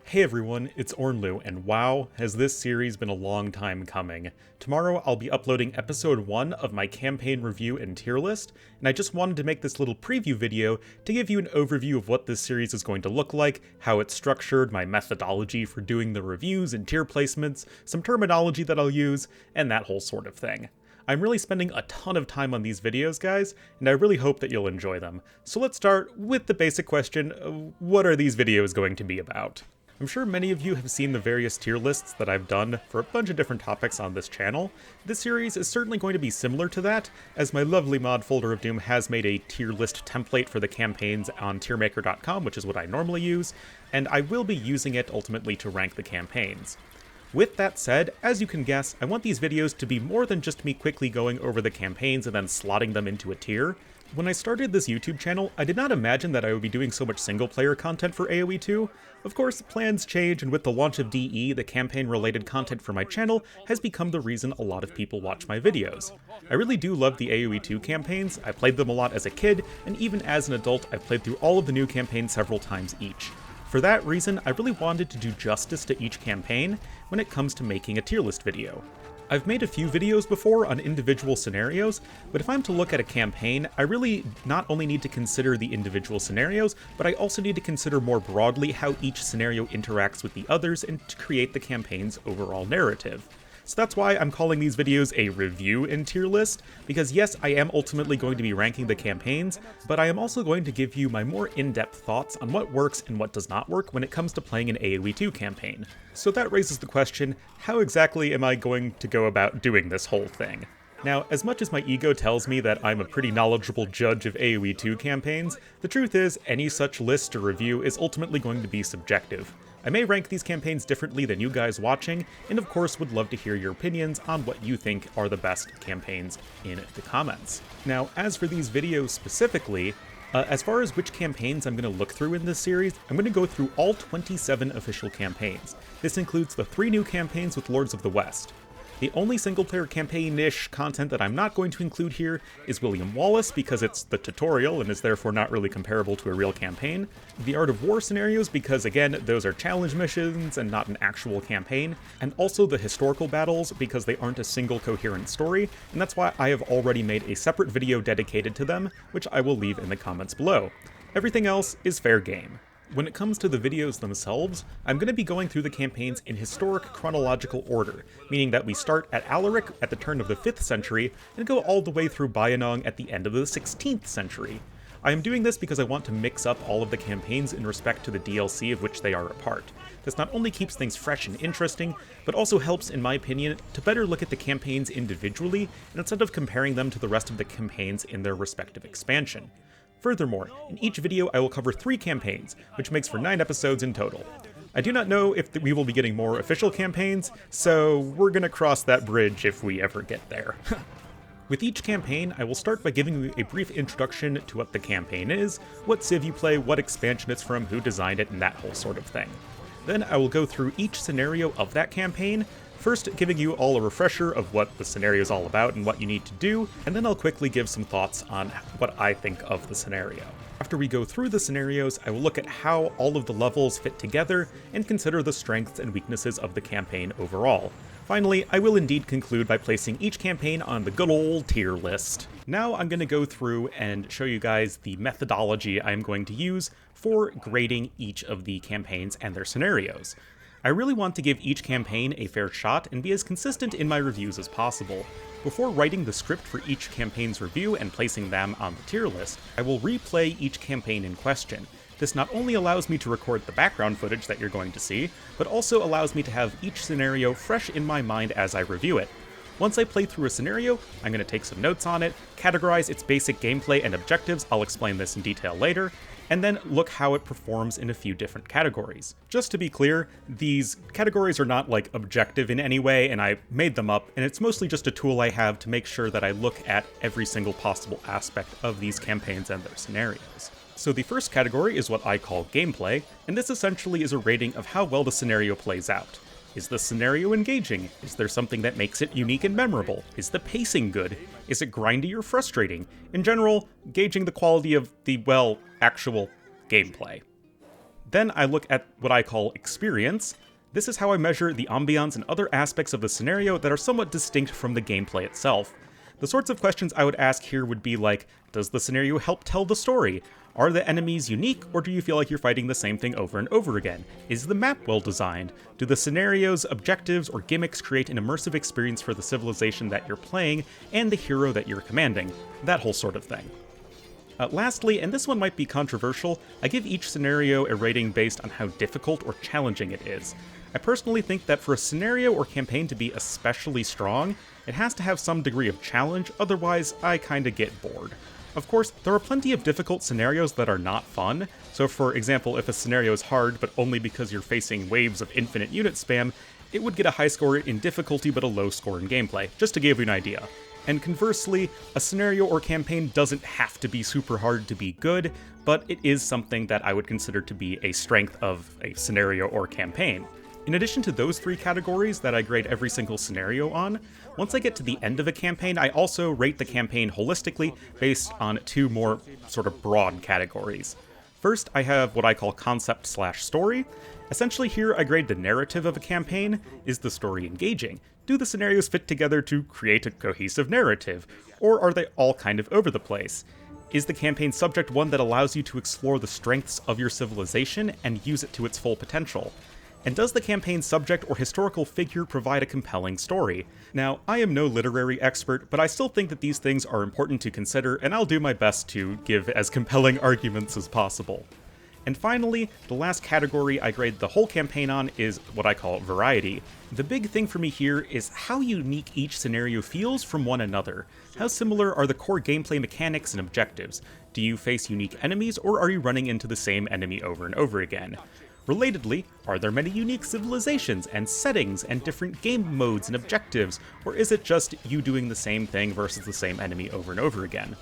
Hey everyone, it's Ornlu, and wow, has this series been a long time coming. Tomorrow I'll be uploading episode 1 of my campaign review and tier list, and I just wanted to make this little preview video to give you an overview of what this series is going to look like, how it's structured, my methodology for doing the reviews and tier placements, some terminology that I'll use, and that whole sort of thing. I'm really spending a ton of time on these videos, guys, and I really hope that you'll enjoy them. So let's start with the basic question, what are these videos going to be about? I'm sure many of you have seen the various tier lists that I've done for a bunch of different topics on this channel. This series is certainly going to be similar to that, as my lovely mod folder of doom has made a tier list template for the campaigns on tiermaker.com, which is what I normally use, and I will be using it ultimately to rank the campaigns. With that said, as you can guess, I want these videos to be more than just me quickly going over the campaigns and then slotting them into a tier. When I started this YouTube channel, I did not imagine that I would be doing so much single-player content for AoE2. Of course, plans change, and with the launch of DE, the campaign-related content for my channel has become the reason a lot of people watch my videos. I really do love the AoE2 campaigns. I played them a lot as a kid, and even as an adult, I've played through all of the new campaigns several times each. For that reason, I really wanted to do justice to each campaign when it comes to making a tier list video. I've made a few videos before on individual scenarios, but if I'm to look at a campaign, I really not only need to consider the individual scenarios, but I also need to consider more broadly how each scenario interacts with the others and to create the campaign's overall narrative. So that's why I'm calling these videos a review and tier list, because yes, I am ultimately going to be ranking the campaigns, but I am also going to give you my more in-depth thoughts on what works and what does not work when it comes to playing an AoE2 campaign. So that raises the question, how exactly am I going to go about doing this whole thing? Now, as much as my ego tells me that I'm a pretty knowledgeable judge of AoE2 campaigns, the truth is, any such list or review is ultimately going to be subjective. I may rank these campaigns differently than you guys watching, and of course would love to hear your opinions on what you think are the best campaigns in the comments. Now, as for these videos specifically, as far as which campaigns I'm going to look through in this series, I'm going to go through all 27 official campaigns. This includes the 3 new campaigns with Lords of the West. The only single-player campaign-ish content that I'm not going to include here is William Wallace, because it's the tutorial and is therefore not really comparable to a real campaign. The Art of War scenarios, because again, those are challenge missions and not an actual campaign. And also the historical battles, because they aren't a single coherent story, and that's why I have already made a separate video dedicated to them, which I will leave in the comments below. Everything else is fair game. When it comes to the videos themselves, I'm going to be going through the campaigns in historic chronological order, meaning that we start at Alaric at the turn of the 5th century and go all the way through Bayanong at the end of the 16th century. I am doing this because I want to mix up all of the campaigns in respect to the DLC of which they are a part. This not only keeps things fresh and interesting, but also helps, in my opinion, to better look at the campaigns individually instead of comparing them to the rest of the campaigns in their respective expansion. Furthermore, in each video I will cover 3 campaigns, which makes for 9 episodes in total. I do not know if we will be getting more official campaigns, so we're gonna cross that bridge if we ever get there. With each campaign, I will start by giving you a brief introduction to what the campaign is, what civ you play, what expansion it's from, who designed it, and that whole sort of thing. Then I will go through each scenario of that campaign, first giving you all a refresher of what the scenario is all about and what you need to do, and then I'll quickly give some thoughts on what I think of the scenario. After we go through the scenarios, I will look at how all of the levels fit together and consider the strengths and weaknesses of the campaign overall. Finally, I will indeed conclude by placing each campaign on the good old tier list. Now I'm going to go through and show you guys the methodology I'm going to use for grading each of the campaigns and their scenarios. I really want to give each campaign a fair shot and be as consistent in my reviews as possible. Before writing the script for each campaign's review and placing them on the tier list, I will replay each campaign in question. This not only allows me to record the background footage that you're going to see, but also allows me to have each scenario fresh in my mind as I review it. Once I play through a scenario, I'm going to take some notes on it, categorize its basic gameplay and objectives, I'll explain this in detail later, and then look how it performs in a few different categories. Just to be clear, these categories are not like objective in any way, and I made them up, and it's mostly just a tool I have to make sure that I look at every single possible aspect of these campaigns and their scenarios. So the first category is what I call gameplay, and this essentially is a rating of how well the scenario plays out. Is the scenario engaging? Is there something that makes it unique and memorable? Is the pacing good? Is it grindy or frustrating? In general, gauging the quality of the, well, actual gameplay. Then I look at what I call experience. This is how I measure the ambiance and other aspects of the scenario that are somewhat distinct from the gameplay itself. The sorts of questions I would ask here would be like, does the scenario help tell the story? Are the enemies unique, or do you feel like you're fighting the same thing over and over again? Is the map well designed? Do the scenario's objectives or gimmicks create an immersive experience for the civilization that you're playing and the hero that you're commanding? That whole sort of thing. Lastly, and this one might be controversial, I give each scenario a rating based on how difficult or challenging it is. I personally think that for a scenario or campaign to be especially strong, it has to have some degree of challenge, otherwise I kinda get bored. Of course, there are plenty of difficult scenarios that are not fun, so for example, if a scenario is hard but only because you're facing waves of infinite unit spam, it would get a high score in difficulty but a low score in gameplay, just to give you an idea. And conversely, a scenario or campaign doesn't have to be super hard to be good, but it is something that I would consider to be a strength of a scenario or campaign. In addition to those three categories that I grade every single scenario on, once I get to the end of a campaign, I also rate the campaign holistically based on two more sort of broad categories. First, I have what I call concept/story. Essentially here I grade the narrative of a campaign. Is the story engaging? Do the scenarios fit together to create a cohesive narrative? Or are they all kind of over the place? Is the campaign subject one that allows you to explore the strengths of your civilization and use it to its full potential? And does the campaign's subject or historical figure provide a compelling story? Now, I am no literary expert, but I still think that these things are important to consider, and I'll do my best to give as compelling arguments as possible. And finally, the last category I grade the whole campaign on is what I call variety. The big thing for me here is how unique each scenario feels from one another. How similar are the core gameplay mechanics and objectives? Do you face unique enemies, or are you running into the same enemy over and over again? Relatedly, are there many unique civilizations and settings and different game modes and objectives, or is it just you doing the same thing versus the same enemy over and over again?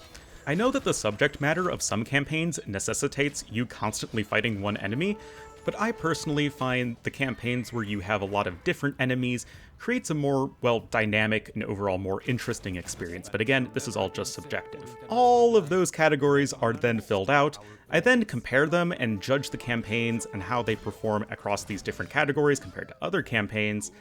I know that the subject matter of some campaigns necessitates you constantly fighting one enemy, but I personally find the campaigns where you have a lot of different enemies creates a more, well, dynamic and overall more interesting experience, but again, this is all just subjective. All of those categories are then filled out. I then compare them and judge the campaigns and how they perform across these different categories compared to other campaigns,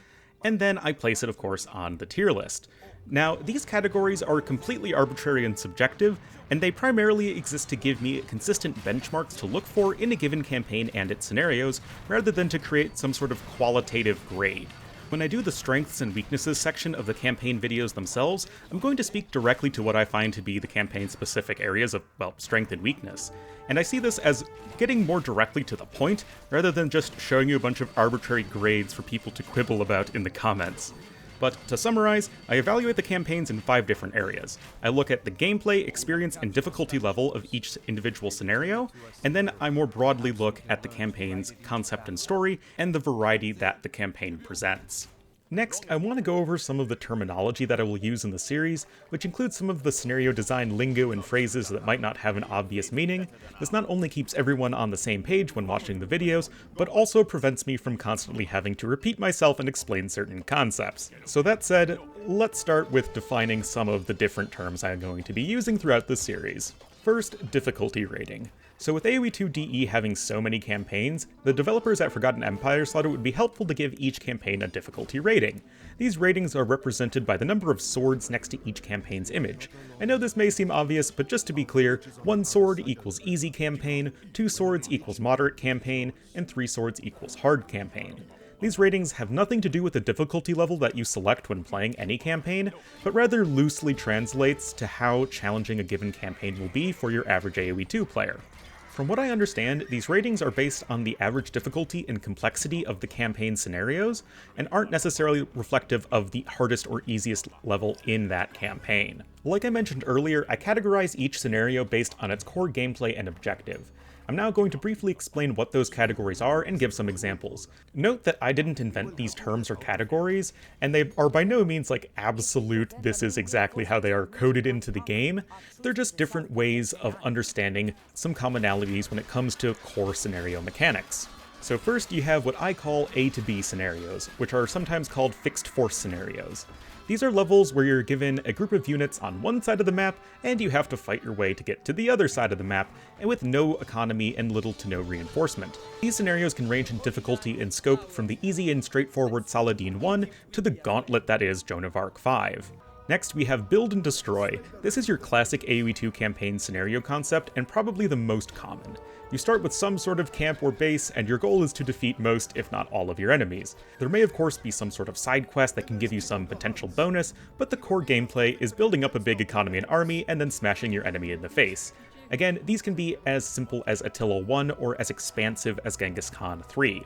and then I place it, of course, on the tier list. Now, these categories are completely arbitrary and subjective, and they primarily exist to give me consistent benchmarks to look for in a given campaign and its scenarios, rather than to create some sort of qualitative grade. When I do the strengths and weaknesses section of the campaign videos themselves, I'm going to speak directly to what I find to be the campaign's specific areas of, well, strength and weakness. And I see this as getting more directly to the point, rather than just showing you a bunch of arbitrary grades for people to quibble about in the comments. But to summarize, I evaluate the campaigns in 5 different areas. I look at the gameplay, experience, and difficulty level of each individual scenario, and then I more broadly look at the campaign's concept and story, and the variety that the campaign presents. Next, I want to go over some of the terminology that I will use in the series, which includes some of the scenario design lingo and phrases that might not have an obvious meaning. This not only keeps everyone on the same page when watching the videos, but also prevents me from constantly having to repeat myself and explain certain concepts. So that said, let's start with defining some of the different terms I'm going to be using throughout the series. First, difficulty rating. So with AoE2 DE having so many campaigns, the developers at Forgotten Empires thought it would be helpful to give each campaign a difficulty rating. These ratings are represented by the number of swords next to each campaign's image. I know this may seem obvious, but just to be clear, 1 sword equals easy campaign, 2 swords equals moderate campaign, and 3 swords equals hard campaign. These ratings have nothing to do with the difficulty level that you select when playing any campaign, but rather loosely translates to how challenging a given campaign will be for your average AoE2 player. From what I understand, these ratings are based on the average difficulty and complexity of the campaign scenarios, and aren't necessarily reflective of the hardest or easiest level in that campaign. Like I mentioned earlier, I categorize each scenario based on its core gameplay and objective. I'm now going to briefly explain what those categories are and give some examples. Note that I didn't invent these terms or categories, and they are by no means like absolute, this is exactly how they are coded into the game. They're just different ways of understanding some commonalities when it comes to core scenario mechanics. So first you have what I call A to B scenarios, which are sometimes called fixed force scenarios. These are levels where you're given a group of units on one side of the map, and you have to fight your way to get to the other side of the map, and with no economy and little to no reinforcement. These scenarios can range in difficulty and scope from the easy and straightforward Saladin 1 to the gauntlet that is Joan of Arc 5. Next, we have Build and Destroy. This is your classic AoE2 campaign scenario concept, and probably the most common. You start with some sort of camp or base, and your goal is to defeat most, if not all, of your enemies. There may of course be some sort of side quest that can give you some potential bonus, but the core gameplay is building up a big economy and army, and then smashing your enemy in the face. Again, these can be as simple as Attila 1 or as expansive as Genghis Khan 3.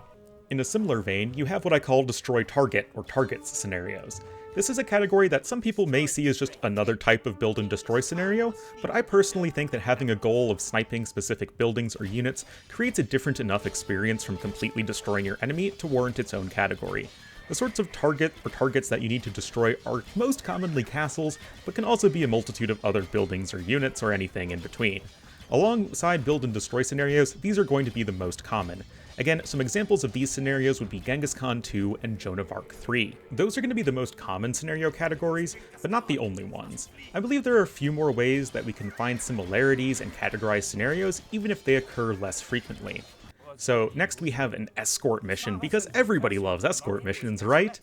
In a similar vein, you have what I call Destroy Target, or Targets scenarios. This is a category that some people may see as just another type of build and destroy scenario, but I personally think that having a goal of sniping specific buildings or units creates a different enough experience from completely destroying your enemy to warrant its own category. The sorts of target or targets that you need to destroy are most commonly castles, but can also be a multitude of other buildings or units or anything in between. Alongside build and destroy scenarios, these are going to be the most common. Again, some examples of these scenarios would be Genghis Khan 2 and Joan of Arc 3. Those are going to be the most common scenario categories, but not the only ones. I believe there are a few more ways that we can find similarities and categorize scenarios, even if they occur less frequently. So next we have an escort mission, because everybody loves escort missions, right?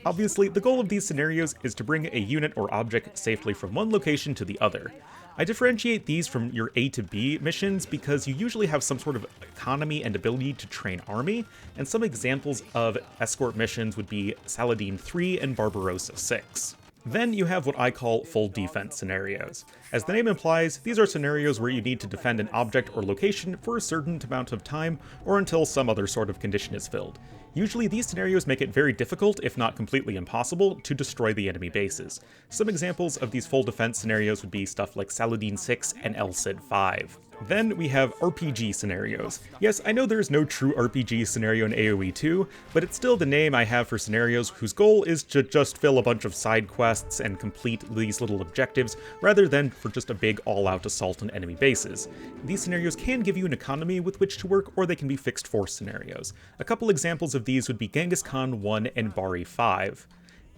Obviously, the goal of these scenarios is to bring a unit or object safely from one location to the other. I differentiate these from your A to B missions because you usually have some sort of economy and ability to train army, and some examples of escort missions would be Saladin 3 and Barbarossa 6. Then you have what I call full defense scenarios. As the name implies, these are scenarios where you need to defend an object or location for a certain amount of time or until some other sort of condition is filled. Usually these scenarios make it very difficult, if not completely impossible, to destroy the enemy bases. Some examples of these full defense scenarios would be stuff like Saladin 6 and El Cid 5. Then we have RPG scenarios. Yes, I know there is no true RPG scenario in AoE2, but it's still the name I have for scenarios whose goal is to just fill a bunch of side quests and complete these little objectives, rather than for just a big all-out assault on enemy bases. These scenarios can give you an economy with which to work, or they can be fixed force scenarios. A couple examples of these would be Genghis Khan 1 and Bari 5.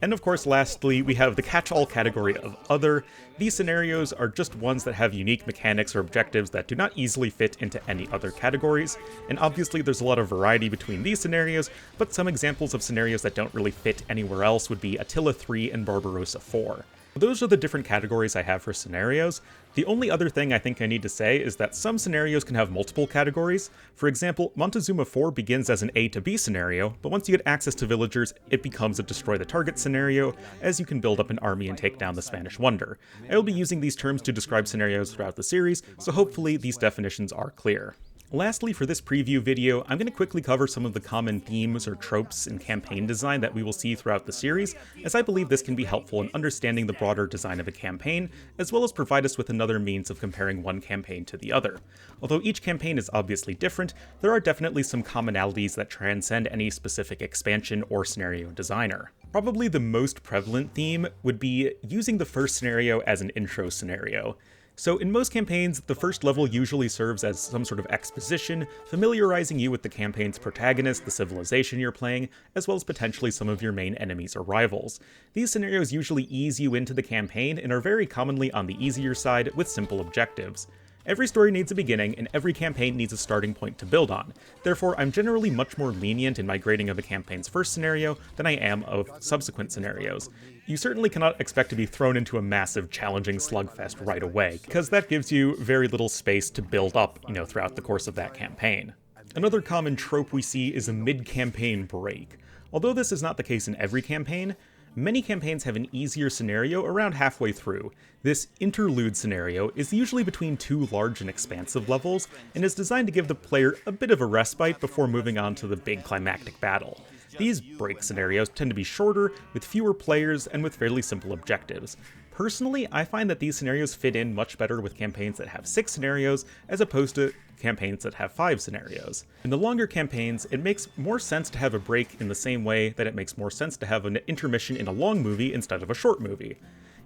And of course, lastly, we have the catch-all category of Other. These scenarios are just ones that have unique mechanics or objectives that do not easily fit into any other categories, and obviously there's a lot of variety between these scenarios, but some examples of scenarios that don't really fit anywhere else would be Attila 3 and Barbarossa 4. Those are the different categories I have for scenarios. The only other thing I think I need to say is that some scenarios can have multiple categories. For example, Montezuma 4 begins as an A to B scenario, but once you get access to villagers, it becomes a destroy the target scenario, as you can build up an army and take down the Spanish Wonder. I will be using these terms to describe scenarios throughout the series, so hopefully these definitions are clear. Lastly, for this preview video, I'm going to quickly cover some of the common themes or tropes in campaign design that we will see throughout the series, as I believe this can be helpful in understanding the broader design of a campaign, as well as provide us with another means of comparing one campaign to the other. Although each campaign is obviously different, there are definitely some commonalities that transcend any specific expansion or scenario designer. Probably the most prevalent theme would be using the first scenario as an intro scenario. So in most campaigns, the first level usually serves as some sort of exposition, familiarizing you with the campaign's protagonist, the civilization you're playing, as well as potentially some of your main enemies or rivals. These scenarios usually ease you into the campaign and are very commonly on the easier side with simple objectives. Every story needs a beginning, and every campaign needs a starting point to build on. Therefore, I'm generally much more lenient in my grading of a campaign's first scenario than I am of subsequent scenarios. You certainly cannot expect to be thrown into a massive, challenging slugfest right away, because that gives you very little space to build up, throughout the course of that campaign. Another common trope we see is a mid-campaign break. Although this is not the case in every campaign, many campaigns have an easier scenario around halfway through. This interlude scenario is usually between two large and expansive levels, and is designed to give the player a bit of a respite before moving on to the big climactic battle. These break scenarios tend to be shorter, with fewer players, and with fairly simple objectives. Personally, I find that these scenarios fit in much better with campaigns that have 6 scenarios, as opposed to campaigns that have 5 scenarios. In the longer campaigns, it makes more sense to have a break in the same way that it makes more sense to have an intermission in a long movie instead of a short movie.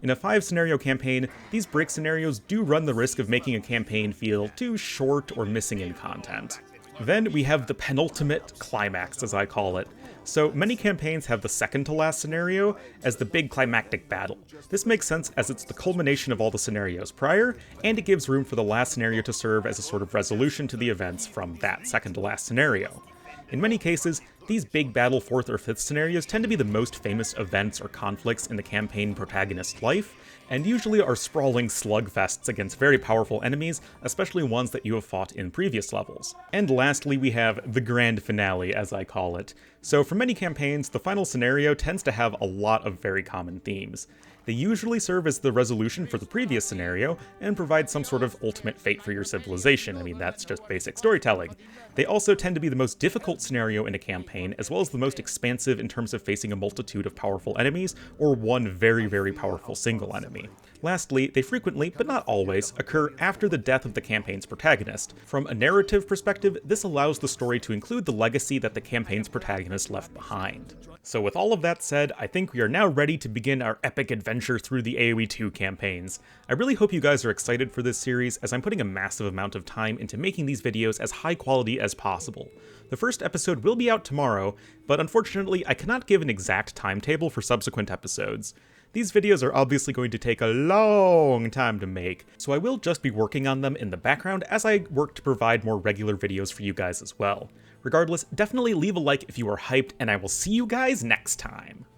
In a 5-scenario campaign, these break scenarios do run the risk of making a campaign feel too short or missing in content. Then we have the penultimate climax, as I call it. So many campaigns have the second to last scenario as the big climactic battle. This makes sense as it's the culmination of all the scenarios prior, and it gives room for the last scenario to serve as a sort of resolution to the events from that second to last scenario. In many cases, these big battle 4th or 5th scenarios tend to be the most famous events or conflicts in the campaign protagonist's life, and usually are sprawling slugfests against very powerful enemies, especially ones that you have fought in previous levels. And lastly, we have the grand finale, as I call it. So for many campaigns, the final scenario tends to have a lot of very common themes. They usually serve as the resolution for the previous scenario, and provide some sort of ultimate fate for your civilization. I mean, that's just basic storytelling. They also tend to be the most difficult scenario in a campaign, as well as the most expansive in terms of facing a multitude of powerful enemies, or one very, very powerful single enemy. Lastly, they frequently, but not always, occur after the death of the campaign's protagonist. From a narrative perspective, this allows the story to include the legacy that the campaign's protagonist left behind. So with all of that said, I think we are now ready to begin our epic adventure through the AoE2 campaigns. I really hope you guys are excited for this series, as I'm putting a massive amount of time into making these videos as high quality as possible. The first episode will be out tomorrow, but unfortunately I cannot give an exact timetable for subsequent episodes. These videos are obviously going to take a long time to make, so I will just be working on them in the background as I work to provide more regular videos for you guys as well. Regardless, definitely leave a like if you are hyped, and I will see you guys next time!